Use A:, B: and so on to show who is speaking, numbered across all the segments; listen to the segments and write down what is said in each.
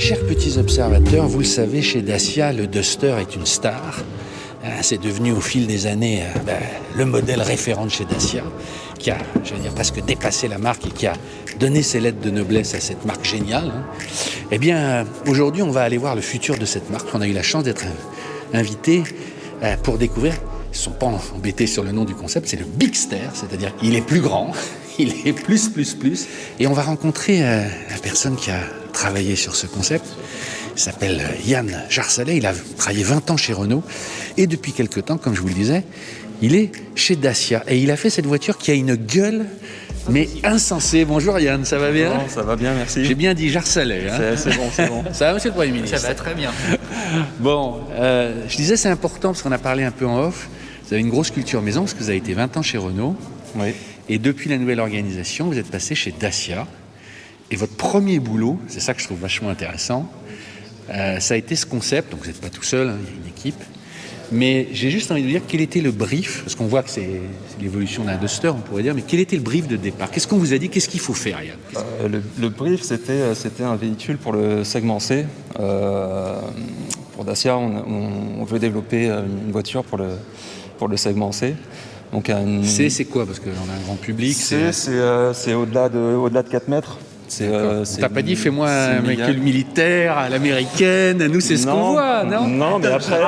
A: Chers petits observateurs, vous le savez, chez Dacia, le Duster est une star. C'est devenu au fil des années le modèle référent de chez Dacia, qui a, presque dépassé la marque et qui a donné ses lettres de noblesse à cette marque géniale. Eh bien, aujourd'hui, on va aller voir le futur de cette marque. On a eu la chance d'être invités pour découvrir. Ils ne sont pas embêtés sur le nom du concept, c'est le Bigster, c'est-à-dire qu'il est plus grand, il est plus. Et on va rencontrer la personne qui a travaillé sur ce concept. Il s'appelle Yann Jarsalet, il a travaillé 20 ans chez Renault et depuis quelque temps, comme je vous le disais, il est chez Dacia et il a fait cette voiture qui a une gueule mais insensée. Bonjour Yann, ça va bien ?
B: Ça va bien, merci.
A: J'ai bien dit Jarsalet. Hein.
B: C'est bon.
A: Ça va, monsieur le Premier ministre ?
C: Ça va très bien.
A: Bon, je disais c'est important parce qu'on a parlé un peu en off. Vous avez une grosse culture maison parce que vous avez été 20 ans chez Renault.
B: Oui.
A: Et depuis la nouvelle organisation, vous êtes passé chez Dacia. Et votre premier boulot, c'est ça que je trouve vachement intéressant, ça a été ce concept. Donc vous n'êtes pas tout seul, hein, il y a une équipe. Mais j'ai juste envie de vous dire quel était le brief, parce qu'on voit que c'est l'évolution d'un Duster, on pourrait dire, mais quel était le brief de départ ? Qu'est-ce qu'on vous a dit ? Qu'est-ce qu'il faut faire, Yann ?
B: Le brief, c'était un véhicule pour le segment C. Pour Dacia, on veut développer une voiture pour le segment C. Donc
A: C, c'est quoi ? Parce qu'on a un grand public.
B: C'est au-delà de 4 mètres.
A: T'as pas dit fais-moi un véhicule militaire à l'américaine, nous c'est ce qu'on voit, non ?
B: Non, mais après...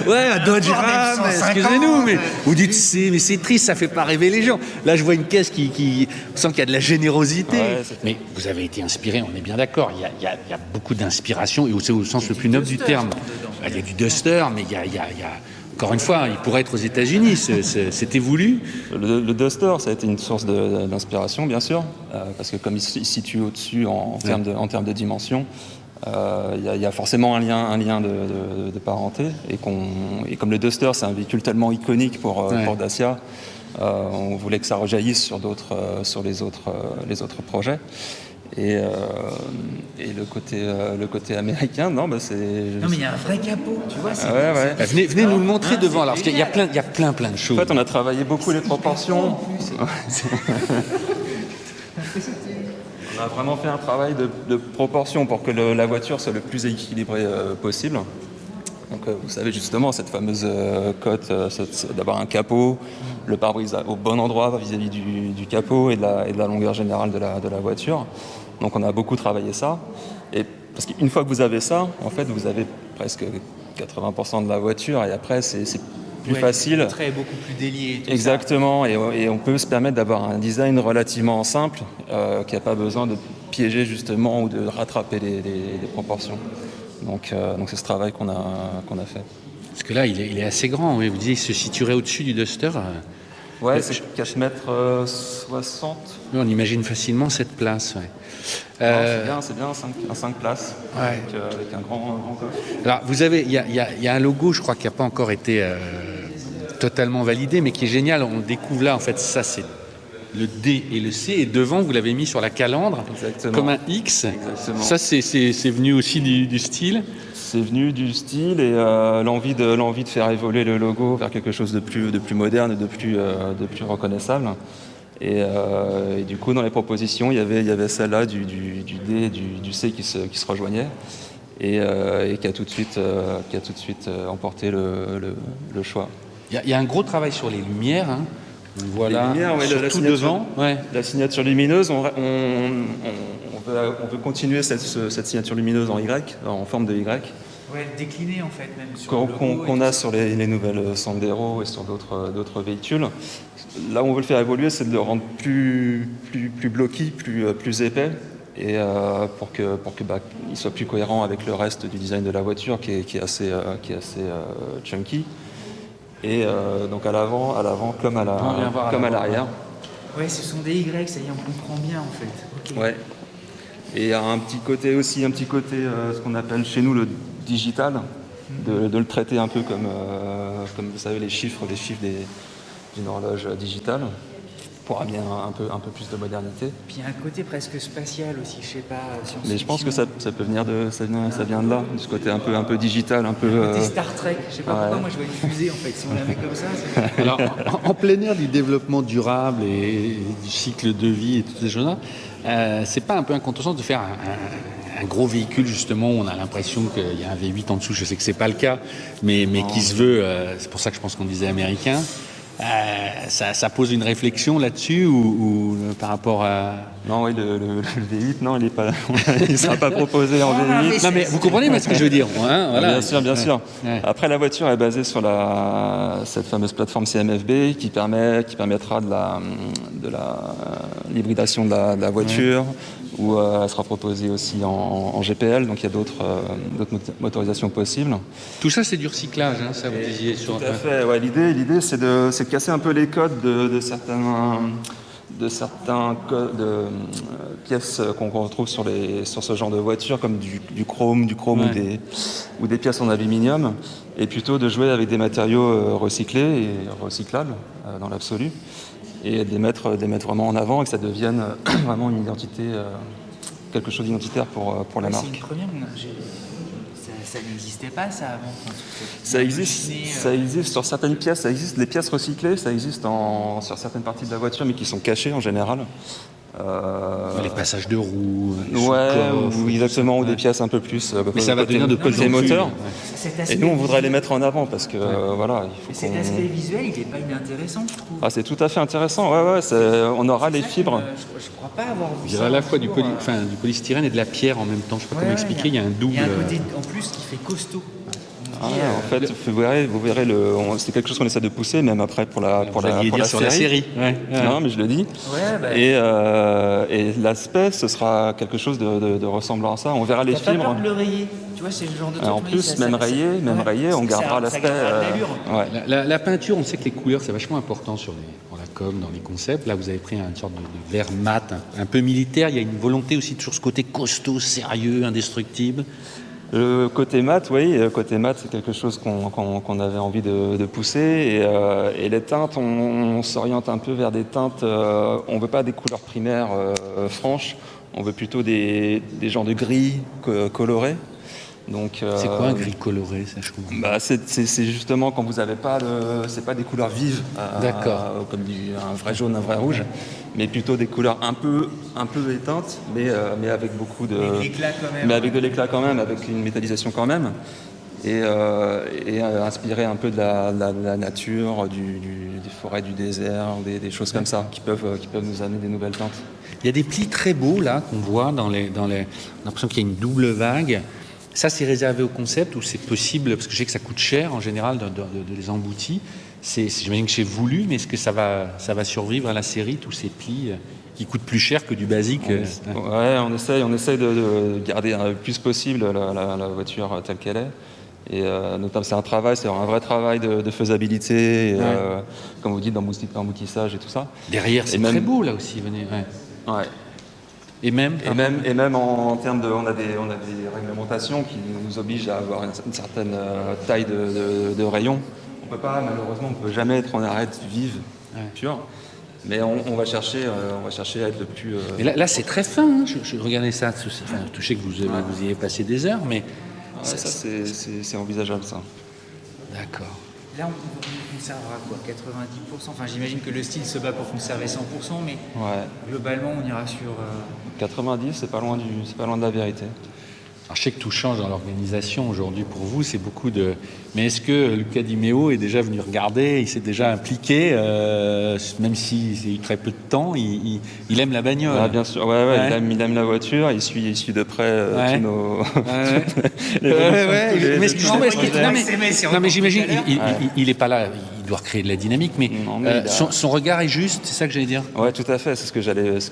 A: Ouais, un Dodge Ram, excusez-nous, mais vous dites C, mais c'est triste, ça fait pas rêver les gens. Là je vois une caisse qui on sent qu'il y a de la générosité. Ouais, mais vous avez été inspiré, on est bien d'accord, il y a beaucoup d'inspiration, et c'est au sens le plus noble du terme. Il y a du Duster, mais il y a encore une fois, il pourrait être aux États-Unis, c'était voulu.
B: Le Duster, ça a été une source d'inspiration, bien sûr, parce que comme il se situe au-dessus en termes de dimension, il y a forcément un lien de parenté. Et comme le Duster, c'est un véhicule tellement iconique pour Dacia, on voulait que ça rejaillisse sur les autres projets. Et le côté américain, non, c'est...
C: Non, mais il y a un vrai capot, tu vois.
A: Ouais. Venez nous le montrer devant, alors, parce qu'il y a plein de choses.
B: En fait, on a travaillé beaucoup les proportions. On a vraiment fait un travail de proportion pour que la voiture soit le plus équilibrée possible. Donc, vous savez justement, cette fameuse cote, c'est d'avoir un capot, le pare-brise au bon endroit vis-à-vis du capot et de la longueur générale de la voiture. Donc on a beaucoup travaillé ça. Et parce qu'une fois que vous avez ça, en fait, vous avez presque 80% de la voiture et après, c'est plus facile.
C: Le trait est beaucoup plus délié.
B: Exactement. Et on peut se permettre d'avoir un design relativement simple qui n'a pas besoin de piéger justement ou de rattraper les proportions. Donc c'est ce travail qu'on a fait.
A: Parce que là, il est assez grand. Oui. Vous disiez qu'il se situerait au-dessus du Duster.
B: Ouais, c'est 4 mètres 60.
A: Oui, on imagine facilement cette place. Ouais.
B: C'est bien, un 5 places, ouais. Avec un grand coffre.
A: Alors, vous avez, il y a un logo, je crois, qui n'a pas encore été totalement validé, mais qui est génial. On le découvre là, en fait, ça, c'est le D et le C, et devant, vous l'avez mis sur la calandre.
B: Exactement.
A: Comme un X.
B: Exactement.
A: Ça, c'est venu aussi du style.
B: C'est venu du style et l'envie de faire évoluer le logo vers quelque chose de plus moderne et de plus reconnaissable. Et du coup, dans les propositions, il y avait celle-là du D et du C qui se rejoignaient et qui a tout de suite emporté le choix.
A: Il y a un gros travail sur les lumières. Hein. Voilà,
B: les lumières,
A: surtout devant. Ouais.
B: La signature lumineuse, on veut continuer cette signature lumineuse en Y, en forme de Y.
C: Ouais, déclinée en fait même sur
B: qu'on a sur les nouvelles Sandero et sur d'autres véhicules. Là où on veut le faire évoluer, c'est de le rendre plus blocky, plus épais, et pour que il soit plus cohérent avec le reste du design de la voiture qui est assez chunky. Et donc à l'avant comme à l'arrière.
C: Ouais, ce sont des Y, ça y est, on comprend bien en fait. Okay.
B: Ouais. Et un petit côté ce qu'on appelle chez nous le digital, de le traiter un peu comme vous savez les chiffres d'une horloge digitale, pour amener un peu plus de modernité.
C: Puis il y a un côté presque spatial aussi, je sais pas.
B: Mais je pense que ça peut venir ça vient de là, de ce côté un peu digital, un peu.
C: Côté Star Trek, je sais pas pourquoi moi je vois une fusée en fait. Si on la met comme ça. C'est...
A: Alors en plein air du développement durable et du cycle de vie et toutes ces choses-là, c'est pas un peu un contresens de faire un gros véhicule justement où on a l'impression qu'il y a un V8 en dessous, je sais que c'est pas le cas, mais qui se veut, c'est pour ça que je pense qu'on disait américain. Ça pose une réflexion là-dessus ou par rapport à...
B: Non, oui, le V8, non, il ne sera pas proposé en V8.
A: Non, mais vous comprenez ce que je veux dire, hein, voilà.
B: Bien sûr, bien sûr.
A: Ouais.
B: Après, la voiture est basée sur cette fameuse plateforme CMFB qui permettra de l'hybridation de la voiture, où elle sera proposée aussi en GPL, donc il y a d'autres motorisations possibles.
A: Tout ça, c'est du recyclage, hein, ça vous disiez.
B: Tout à fait, ouais, l'idée c'est de casser un peu les codes de certains pièces qu'on retrouve sur ce genre de voiture, comme du chrome ou des pièces en aluminium, et plutôt de jouer avec des matériaux recyclés et recyclables dans l'absolu, et de les mettre vraiment en avant et que ça devienne vraiment une identité, quelque chose d'identitaire pour la marque.
C: C'est une première, ça n'existait pas ça avant.
B: Ça existe sur certaines pièces, ça existe les pièces recyclées, ça existe sur certaines parties de la voiture, mais qui sont cachées en général.
A: Les passages de roues,
B: ou exactement, ou des pièces un peu plus.
A: Mais ça va devenir de
B: côté moteur.
C: Et
B: nous, on voudrait les mettre en avant parce que voilà.
C: Cet aspect visuel, il n'est pas inintéressant, je trouve.
B: Ah, c'est tout à fait intéressant. Ouais, on aura les fibres.
C: Je crois pas avoir vu ça.
A: Il y a à la fois du polystyrène et de la pierre en même temps. Je sais pas comment expliquer. Il y a un double.
C: Il y a un côté en plus qui fait costaud.
B: En fait, vous verrez, c'est quelque chose qu'on essaie de pousser, même après pour la série.
A: Ouais.
B: Non, mais je le dis. Et l'aspect, ce sera quelque chose de ressemblant à ça. On verra les fibres.
C: Pas peur de le rayer. Tu vois, c'est le genre de truc.
B: En plus, même rayé, on gardera l'aspect.
A: La peinture, on sait que les couleurs, c'est vachement important pour la com, dans les concepts. Là, vous avez pris une sorte de vert mat, un peu militaire. Il y a une volonté aussi sur ce côté costaud, sérieux, indestructible.
B: Le côté mat, c'est quelque chose qu'on avait envie de pousser. Et les teintes, on s'oriente un peu vers des teintes. On ne veut pas des couleurs primaires franches. On veut plutôt des genres de gris colorés. Donc,
A: c'est quoi un gris coloré, ça, je comprends.
B: C'est justement quand vous n'avez pas c'est pas des couleurs vives, comme un vrai jaune, un vrai rouge, mais plutôt des couleurs un peu éteintes, mais avec beaucoup avec de l'éclat quand même, avec une métallisation quand même, et inspiré un peu de la nature, des forêts du désert, des choses comme ça qui peuvent nous amener des nouvelles teintes.
A: Il y a des plis très beaux là qu'on voit on a l'impression qu'il y a une double vague. Ça, c'est réservé au concept ou c'est possible, parce que je sais que ça coûte cher en général de les emboutir. J'imagine que c'est voulu, mais est-ce que ça va survivre à la série, tous ces plis qui coûtent plus cher que du basique?
B: On essaye de garder le plus possible la voiture telle qu'elle est. Et notamment, c'est un vrai travail de faisabilité, comme vous dites, d'emboutissage et tout ça.
A: Derrière, c'est très beau là aussi, venez.
B: Ouais. Et même en termes on a des réglementations qui nous obligent à avoir une certaine taille de rayon. Malheureusement, on peut jamais être en arête vive, pure. Mais on va chercher à être le plus.
A: Mais là, c'est très fin. Hein. Je regardais ça. Je sais que vous y avez passé des heures, mais
B: c'est envisageable ça.
A: D'accord.
C: Là, on conservera quoi, 90%. Enfin, j'imagine que le style se bat pour conserver 100%, mais globalement, on ira sur...
B: 90, c'est pas loin de la vérité.
A: Alors, je sais que tout change dans l'organisation aujourd'hui pour vous, c'est beaucoup de... Mais est-ce que Luca Di Meo est déjà venu regarder, il s'est déjà impliqué, même s'il a eu très peu de temps, il aime la bagnole?
B: Bien sûr, il aime la voiture, il suit de près tous nos...
A: Mais j'imagine, il n'est pas là, il doit recréer de la dynamique, mais son regard est juste, c'est ça que j'allais dire?
B: Oui, tout à fait, c'est ce que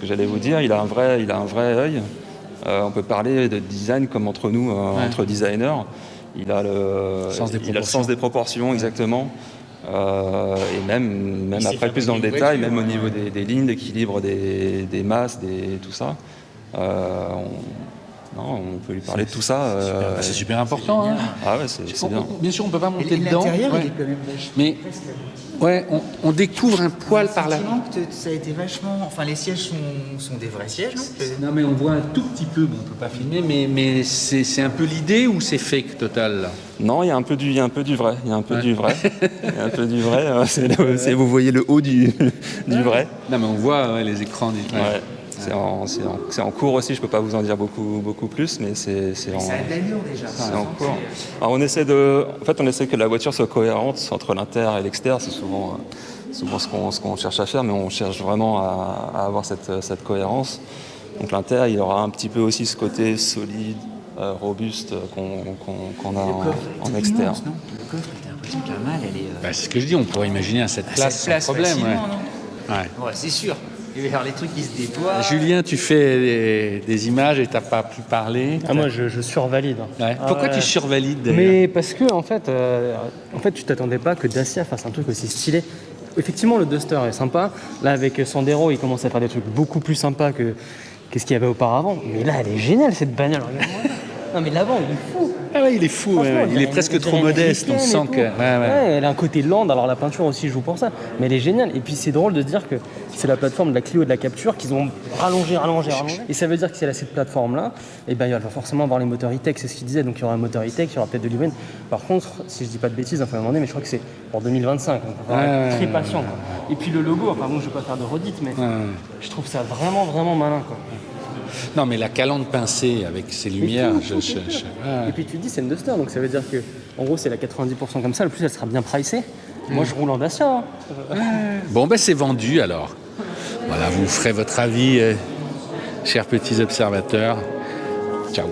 B: j'allais vous dire, il a un vrai œil. On peut parler de design comme entre nous, entre designers. Il a le sens des proportions, exactement. Et même après, plus dans le détail, même au niveau des lignes, d'équilibre des masses, tout ça. On peut lui parler de tout ça.
A: C'est super important. Hein.
B: Ah ouais, c'est bien.
A: Bien sûr, on ne peut pas monter dedans.
C: L'intérieur, il est quand même vachement.
A: Mais on découvre un poil par là.
C: Ça a été vachement. Enfin, les sièges sont des vrais sièges, non?
A: Non, mais on voit un tout petit peu. Bon, on ne peut pas filmer, mais c'est un peu l'idée ou c'est fake total là?
B: Non, il y a un peu du vrai. Vous voyez le haut du vrai.
A: Non, mais on voit les écrans.
B: C'est en cours aussi, je peux pas vous en dire beaucoup plus, mais c'est
C: Ça a de l'allure déjà.
B: en cours. Alors on essaie que la voiture soit cohérente entre l'intérieur et l'extérieur, c'est souvent ce qu'on cherche à faire, mais on cherche vraiment à avoir cette cohérence. Donc l'intérieur, il aura un petit peu aussi ce côté solide, robuste qu'on a en extérieur.
C: Immense, non le coffre, t'as l'impression que la malle, elle est...
A: Bah, c'est ce que je dis, on pourrait imaginer à cette place sans problème.
C: facilement,
A: Ouais.
C: non
A: Ouais.
C: Ouais, c'est sûr. Il va y avoir les trucs qui se déploient.
A: Julien, tu fais des images et t'as pas pu parler.
D: Ah, moi, je survalide.
A: Ouais. Pourquoi tu survalides d'ailleurs?
D: Mais parce que, en fait, tu t'attendais pas que Dacia fasse un truc aussi stylé. Effectivement, le Duster est sympa. Là, avec Sandero, il commence à faire des trucs beaucoup plus sympas que ce qu'il y avait auparavant. Mais là, elle est géniale, cette bagnole. Regarde-moi. Non, mais l'avant, il est fou.
A: Ah ouais, il est fou,
D: Franchement,
A: ouais. Il est presque trop modeste, on sent que...
D: Ouais, elle a un côté land, alors la peinture aussi joue pour ça, mais elle est géniale. Et puis c'est drôle de se dire que c'est la plateforme de la Clio et de la Capture qu'ils ont rallongé. Et ça veut dire que si elle a cette plateforme-là, et ben, elle va forcément avoir les moteurs E-Tech, c'est ce qu'il disait, donc il y aura un moteur E-Tech, il y aura peut-être de l'hybride. Par contre, si je dis pas de bêtises, il faut me demander, mais je crois que c'est pour 2025, donc on va être très patient. Quoi. Et puis le logo, enfin bon, je vais pas faire de redite, mais je trouve ça vraiment, vraiment malin. Quoi.
A: Non, mais la calandre pincée avec ses lumières,
D: Et puis tu te dis c'est une Duster, donc ça veut dire que en gros c'est la 90% comme ça, le plus elle sera bien pricée. Moi je roule en Dacia.
A: Bon, ben c'est vendu alors. Voilà, vous ferez votre avis, chers petits observateurs. Ciao.